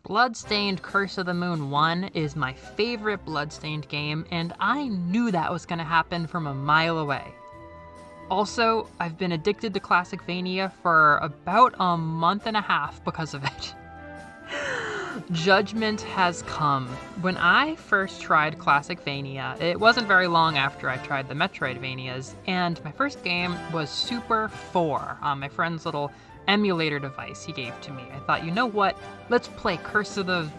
Bloodstained Curse of the Moon 1 is my favorite Bloodstained game, and I knew that was going to happen from a mile away. Also, I've been addicted to Classicvania for about a month and a half because of it. Judgment has come. When I first tried Classicvania, it wasn't very long after I tried the Metroidvanias, and my first game was Super 4 on my friend's little emulator device he gave to me. I thought, you know what? Let's play Curse of the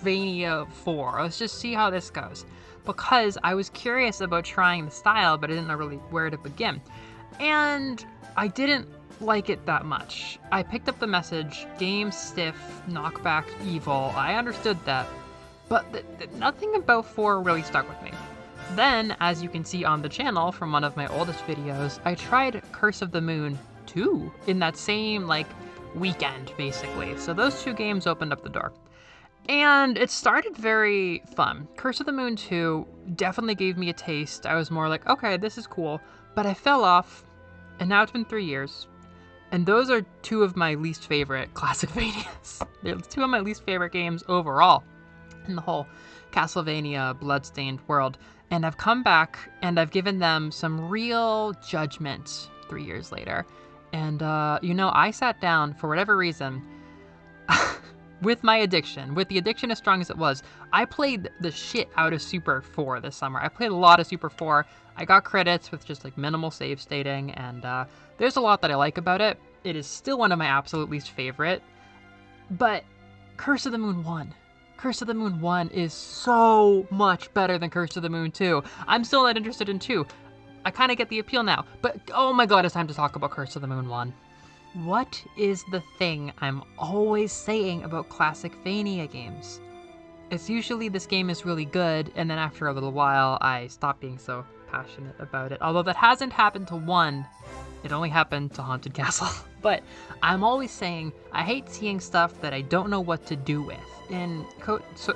Vania 4. Let's just see how this goes. Because I was curious about trying the style, but I didn't know really where to begin. And I didn't like it that much. I picked up the message, game stiff, knockback evil. I understood that, but nothing about 4 really stuck with me. Then, as you can see on the channel from one of my oldest videos, I tried Curse of the Moon 2 in that same weekend, basically. So those two games opened up the door. And it started very fun. Curse of the Moon 2 definitely gave me a taste. I was more like, okay, this is cool. But I fell off, and now it's been 3 years. And those are two of my least favorite Classicvanias. They're two of my least favorite games overall in the whole Castlevania Bloodstained world. And I've come back, and I've given them some real judgment 3 years later. And, I sat down, for whatever reason, with my addiction, with the addiction as strong as it was, I played the shit out of Super 4 this summer. I played a lot of Super 4. I got credits with just minimal save stating, and there's a lot that I like about it. It is still one of my absolute least favorite, but Curse of the Moon 1. Curse of the Moon 1 is so much better than Curse of the Moon 2. I'm still not interested in 2. I kind of get the appeal now, but oh my god, it's time to talk about Curse of the Moon 1. What is the thing I'm always saying about Classicvania games? It's usually this game is really good, and then after a little while, I stop being so passionate about it. Although that hasn't happened to 1, it only happened to Haunted Castle. But I'm always saying, I hate seeing stuff that I don't know what to do with. In Curse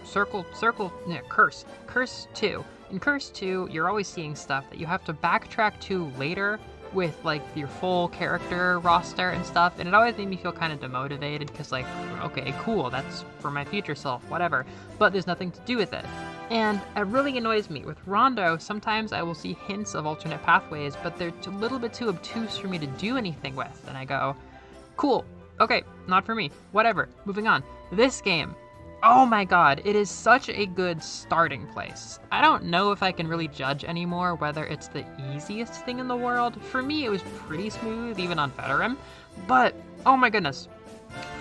2. In Curse 2, you're always seeing stuff that you have to backtrack to later with your full character roster and stuff, and it always made me feel kind of demotivated because okay, cool, that's for my future self, whatever, but there's nothing to do with it. And it really annoys me. With Rondo, sometimes I will see hints of alternate pathways, but they're a little bit too obtuse for me to do anything with, and I go, cool, okay, not for me, whatever, moving on. This game, oh my god, it is such a good starting place. I don't know if I can really judge anymore whether it's the easiest thing in the world. For me, it was pretty smooth, even on Veteran. But, oh my goodness,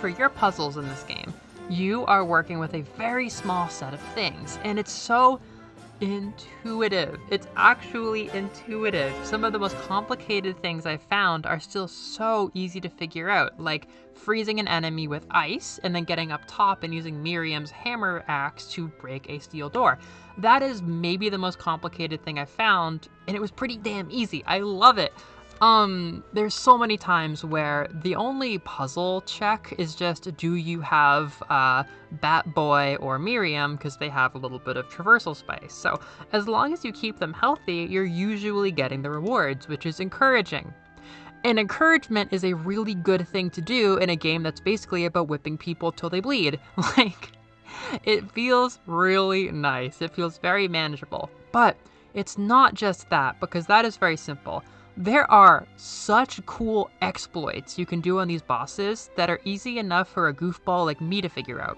for your puzzles in this game, you are working with a very small set of things, and it's so intuitive. It's actually intuitive. Some of the most complicated things I've found are still so easy to figure out, like freezing an enemy with ice and then getting up top and using Miriam's hammer axe to break a steel door. That is maybe the most complicated thing I've found, and it was pretty damn easy. I love it. There's so many times where the only puzzle check is just, do you have Bat Boy or Miriam, because they have a little bit of traversal space. So as long as you keep them healthy, you're usually getting the rewards, which is encouraging. And encouragement is a really good thing to do in a game that's basically about whipping people till they bleed. It feels really nice. It feels very manageable. But it's not just that, because that is very simple. There are such cool exploits you can do on these bosses that are easy enough for a goofball like me to figure out.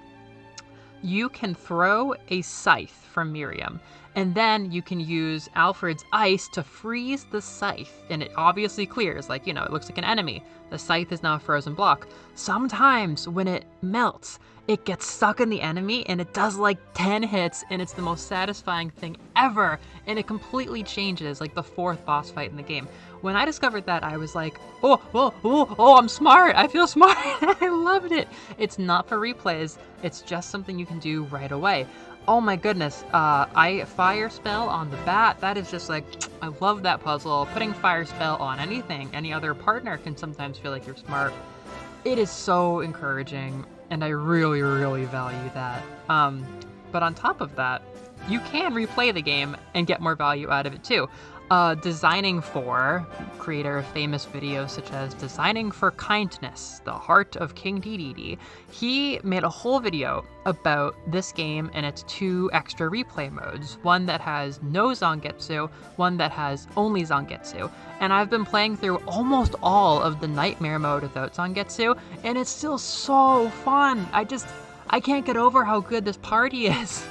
You can throw a scythe from Miriam, and then you can use Alfred's ice to freeze the scythe, and it obviously clears, it looks like an enemy. The scythe is now a frozen block. Sometimes when it melts, it gets stuck in the enemy, and it does 10 hits, and it's the most satisfying thing ever, and it completely changes the 4th boss fight in the game. When I discovered that, I was like, oh, I'm smart. I feel smart. I loved it. It's not for replays. It's just something you can do right away. Oh my goodness. I fire spell on the bat. That is just I love that puzzle. Putting fire spell on anything, any other partner can sometimes feel like you're smart. It is so encouraging, and I really, really value that. But on top of that, you can replay the game and get more value out of it too. Designing for, creator of famous videos such as Designing for Kindness, The Heart of King Dedede. He made a whole video about this game and its 2 extra replay modes, one that has no zangetsu, one that has only zangetsu. And I've been playing through almost all of the Nightmare mode without zangetsu, and it's still so fun. I can't get over how good this party is.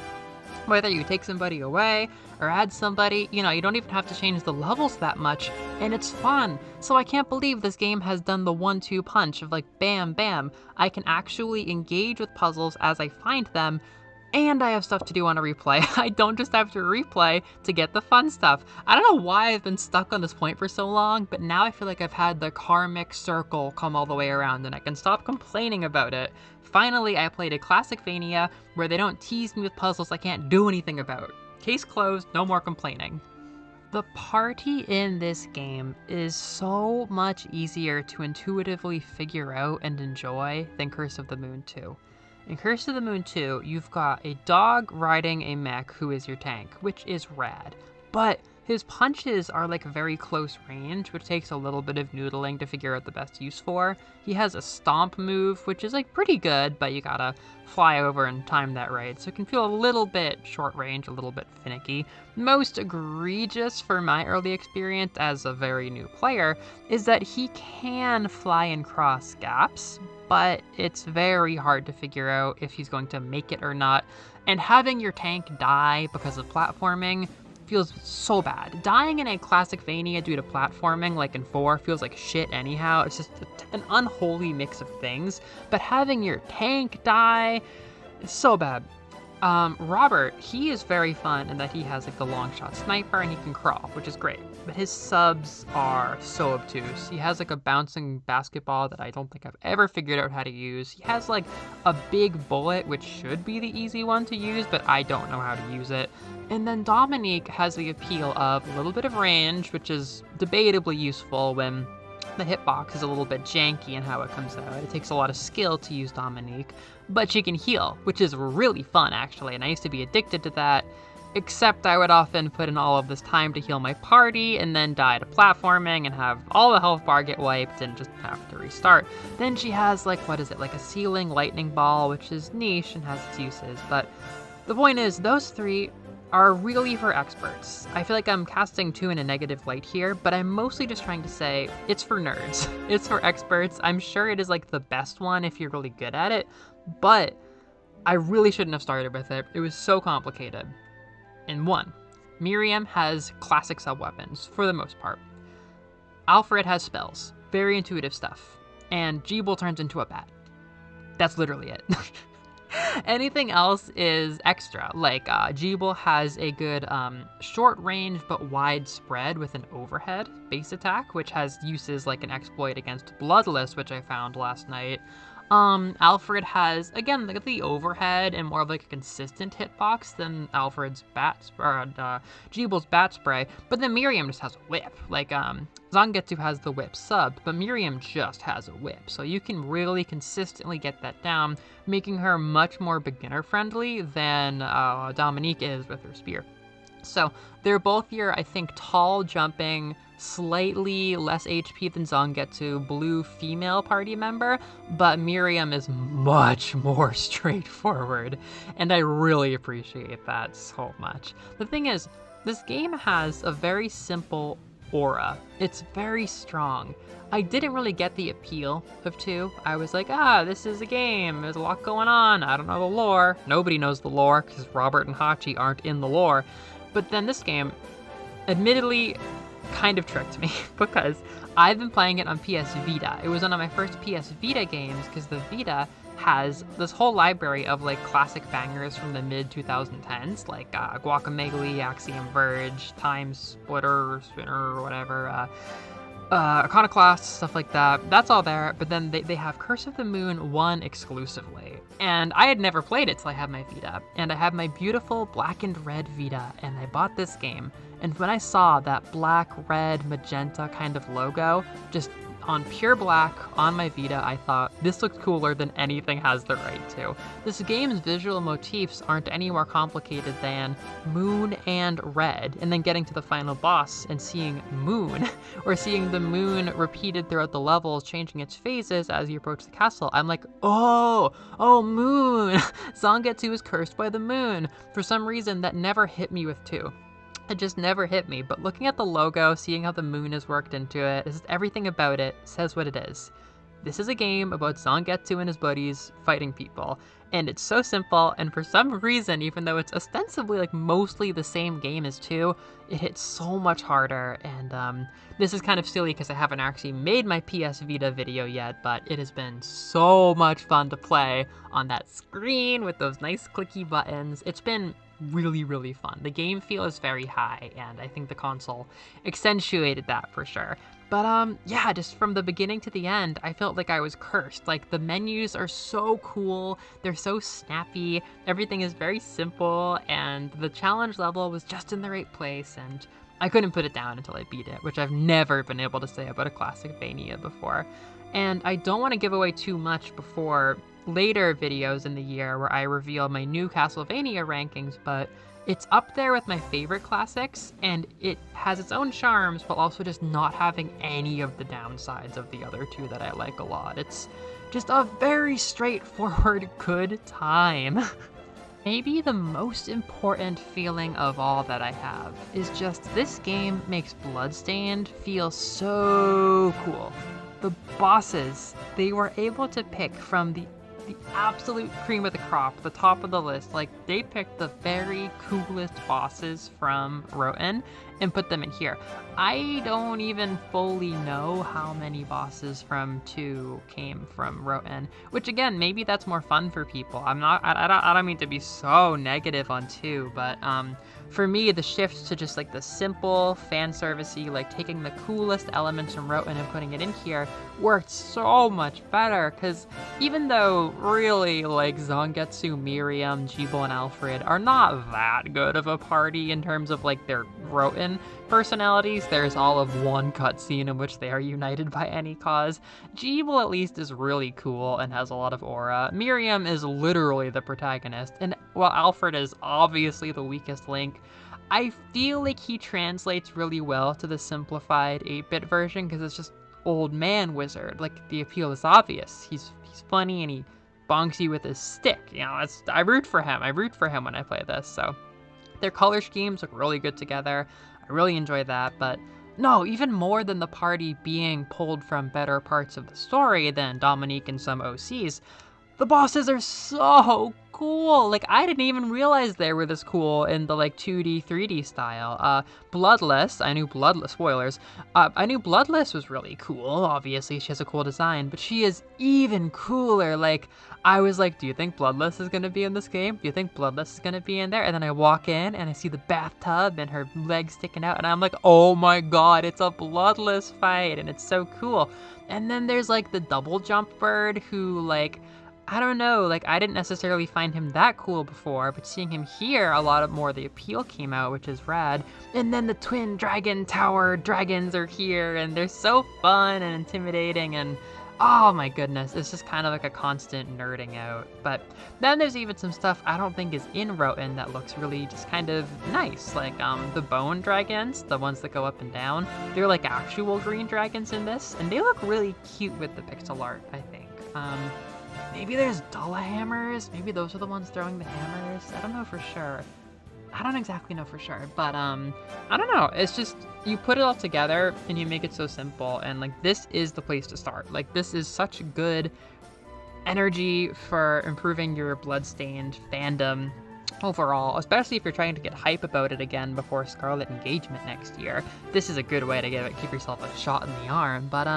Whether you take somebody away or add somebody, you don't even have to change the levels that much, and it's fun. So I can't believe this game has done the 1-2 punch of like bam, bam. I can actually engage with puzzles as I find them, and I have stuff to do on a replay. I don't just have to replay to get the fun stuff. I don't know why I've been stuck on this point for so long, but now I feel like I've had the karmic circle come all the way around and I can stop complaining about it. Finally, I played a classic Vania where they don't tease me with puzzles I can't do anything about. Case closed, no more complaining. The party in this game is so much easier to intuitively figure out and enjoy than Curse of the Moon 2. In Curse of the Moon 2, you've got a dog riding a mech who is your tank, which is rad. But his punches are like very close range, which takes a little bit of noodling to figure out the best use for. He has a stomp move, which is like pretty good, but you gotta fly over and time that right, so it can feel a little bit short range, a little bit finicky. Most egregious for my early experience as a very new player is that he can fly and cross gaps, but it's very hard to figure out if he's going to make it or not. And having your tank die because of platforming feels so bad. Dying in a classic Vania due to platforming, like in 4, feels like shit anyhow. It's just an unholy mix of things. But having your tank die is so bad. Robert, he is very fun in that he has like the long shot sniper and he can crawl, which is great. But his subs are so obtuse. He has like a bouncing basketball that I don't think I've ever figured out how to use. He has like a big bullet, which should be the easy one to use, but I don't know how to use it. And then Dominique has the appeal of a little bit of range, which is debatably useful when the hitbox is a little bit janky in how it comes out. It takes a lot of skill to use Dominique, but she can heal, which is really fun actually, and I used to be addicted to that, except I would often put in all of this time to heal my party and then die to platforming and have all the health bar get wiped and just have to restart. Then she has like, what is it, like a ceiling lightning ball, which is niche and has its uses, but the point is those 3 are really for experts. I feel like I'm casting 2 in a negative light here, but I'm mostly just trying to say it's for nerds. It's for experts. I'm sure it is like the best one if you're really good at it, but I really shouldn't have started with it. It was so complicated. In 1, Miriam has classic sub-weapons, for the most part. Alfred has spells, very intuitive stuff, and Jeeble turns into a bat. That's literally it. Anything else is extra, like Jeeble has a good short range but wide spread with an overhead base attack, which has uses like an exploit against Bloodless, which I found last night. Alfred has, again, like the overhead and more of like a consistent hitbox than Alfred's Jeeble's bat spray, but then Miriam just has a whip. Like, Zangetsu has the whip sub, but Miriam just has a whip, so you can really consistently get that down, making her much more beginner-friendly than Dominique is with her spear. So they're both your, I think, tall, jumping, slightly less HP than Zangetsu, blue female party member, but Miriam is much more straightforward, and I really appreciate that so much. The thing is, this game has a very simple aura. It's very strong. I didn't really get the appeal of 2. I was like, this is a game. There's a lot going on. I don't know the lore. Nobody knows the lore because Robert and Hachi aren't in the lore. But then this game, admittedly, kind of tricked me because I've been playing it on PS Vita. It was one of my first PS Vita games because the Vita has this whole library of like classic bangers from the mid-2010s, like Guacamelee, Axiom Verge, Time Splitter, Spinner, or whatever, Iconoclast, stuff like that. That's all there, but then they have Curse of the Moon 1 exclusively. And I had never played it till I had my Vita. And I have my beautiful black and red Vita, and I bought this game. And when I saw that black, red, magenta kind of logo just on pure black on my Vita, I thought, this looks cooler than anything has the right to. This game's visual motifs aren't any more complicated than moon and red, and then getting to the final boss and seeing moon, or seeing the moon repeated throughout the levels, changing its phases as you approach the castle. I'm like, oh, moon! Zangetsu is cursed by the moon. For some reason, that never hit me with 2. It just never hit me, but looking at the logo, seeing how the moon is worked into it, just everything about it says what it is. This is a game about Zangetsu and his buddies fighting people, and it's so simple, and for some reason, even though it's ostensibly like mostly the same game as 2, it hits so much harder, and this is kind of silly because I haven't actually made my PS Vita video yet, but it has been so much fun to play on that screen with those nice clicky buttons. It's been really, really fun. The game feel is very high, and I think the console accentuated that for sure. But yeah, just from the beginning to the end, I felt like I was cursed. Like, the menus are so cool, they're so snappy, everything is very simple, and the challenge level was just in the right place, and I couldn't put it down until I beat it, which I've never been able to say about a Classicvania before. And I don't want to give away too much before later videos in the year where I reveal my new Castlevania rankings, but it's up there with my favorite classics, and it has its own charms, but also just not having any of the downsides of the other 2 that I like a lot. It's just a very straightforward good time. Maybe the most important feeling of all that I have is just this game makes Bloodstained feel so cool. The bosses, they were able to pick from the absolute cream of the crop, the top of the list. Like, they picked the very coolest bosses from Roten and put them in here. I don't even fully know how many bosses from 2 came from Roten, which again, maybe that's more fun for people. I don't mean to be so negative on 2, but for me, the shift to just like the simple fan servicey, like taking the coolest elements from Roten and putting it in here worked so much better, because even though really like Zangetsu, Miriam, Jeeble, and Alfred are not that good of a party in terms of like their Roten personalities, there's all of one cutscene in which they are united by any cause. Jeeble at least is really cool and has a lot of aura. Miriam is literally the protagonist, and while Alfred is obviously the weakest link, I feel like he translates really well to the simplified 8-bit version because it's just old man wizard. Like, the appeal is obvious. He's funny and he bonks you with his stick. You know, I root for him. I root for him when I play this. So their color schemes look really good together. I really enjoy that, but no, even more than the party being pulled from better parts of the story than Dominique and some OCs, the bosses are so cool. Like, I didn't even realize they were this cool in the like 2D, 3D style. Bloodless, I knew Bloodless, spoilers, I knew Bloodless was really cool. Obviously, she has a cool design, but she is even cooler. Like, I was like, do you think Bloodless is gonna be in this game? Do you think Bloodless is gonna be in there? And then I walk in and I see the bathtub and her legs sticking out, and I'm like, oh my god, it's a Bloodless fight, and it's so cool. And then there's like the double jump bird who, like, I don't know, like, I didn't necessarily find him that cool before, but seeing him here, a lot more of the appeal came out, which is rad. And then the twin dragon tower dragons are here, and they're so fun and intimidating, and oh my goodness, it's just kind of like a constant nerding out. But then there's even some stuff I don't think is in Roten that looks really just kind of nice, like the bone dragons, the ones that go up and down. They're like actual green dragons in this, and they look really cute with the pixel art, I think. Maybe there's Dullahammers? Maybe those are the ones throwing the hammers? I don't know for sure. I don't exactly know for sure, but I don't know. It's just, you put it all together and you make it so simple, and like, this is the place to start. Like, this is such good energy for improving your Bloodstained fandom overall, especially if you're trying to get hype about it again before Scarlet Engagement next year. This is a good way to give yourself a shot in the arm, but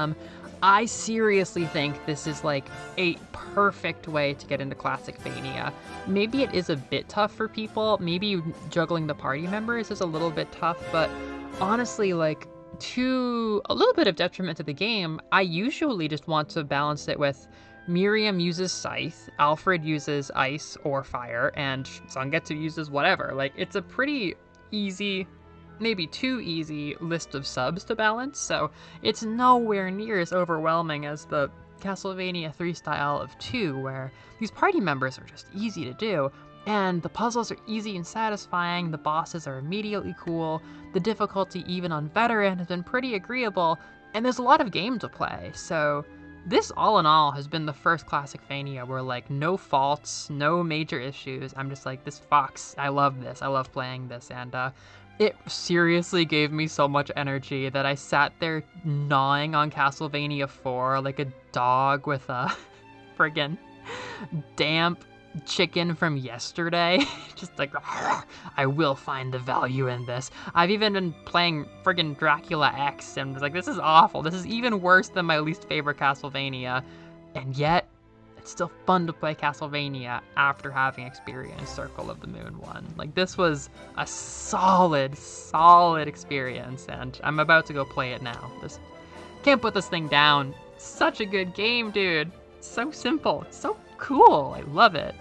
I seriously think this is like a perfect way to get into Classicvania. Maybe it is a bit tough for people, maybe juggling the party members is a little bit tough, but honestly, like, to a little bit of detriment to the game, I usually just want to balance it with Miriam uses Scythe, Alfred uses Ice or Fire, and Zangetsu uses whatever. Like, it's a pretty easy maybe too easy list of subs to balance, so it's nowhere near as overwhelming as the Castlevania 3 style of 2, where these party members are just easy to do, and the puzzles are easy and satisfying, the bosses are immediately cool, the difficulty even on Veteran has been pretty agreeable, and there's a lot of game to play, so this all in all has been the first Classicvania where like no faults, no major issues, I'm just like, this fucks, I love this, I love playing this, and it seriously gave me so much energy that I sat there gnawing on Castlevania 4 like a dog with a friggin' damp chicken from yesterday. Just like, I will find the value in this. I've even been playing friggin' Dracula X and was like, this is awful. This is even worse than my least favorite Castlevania. And yet, it's still fun to play Castlevania after having experienced Circle of the Moon 1. Like, this was a solid experience, and I'm about to go play it now. Just can't put this thing down. Such a good game, dude. It's so simple. It's so cool. I love it.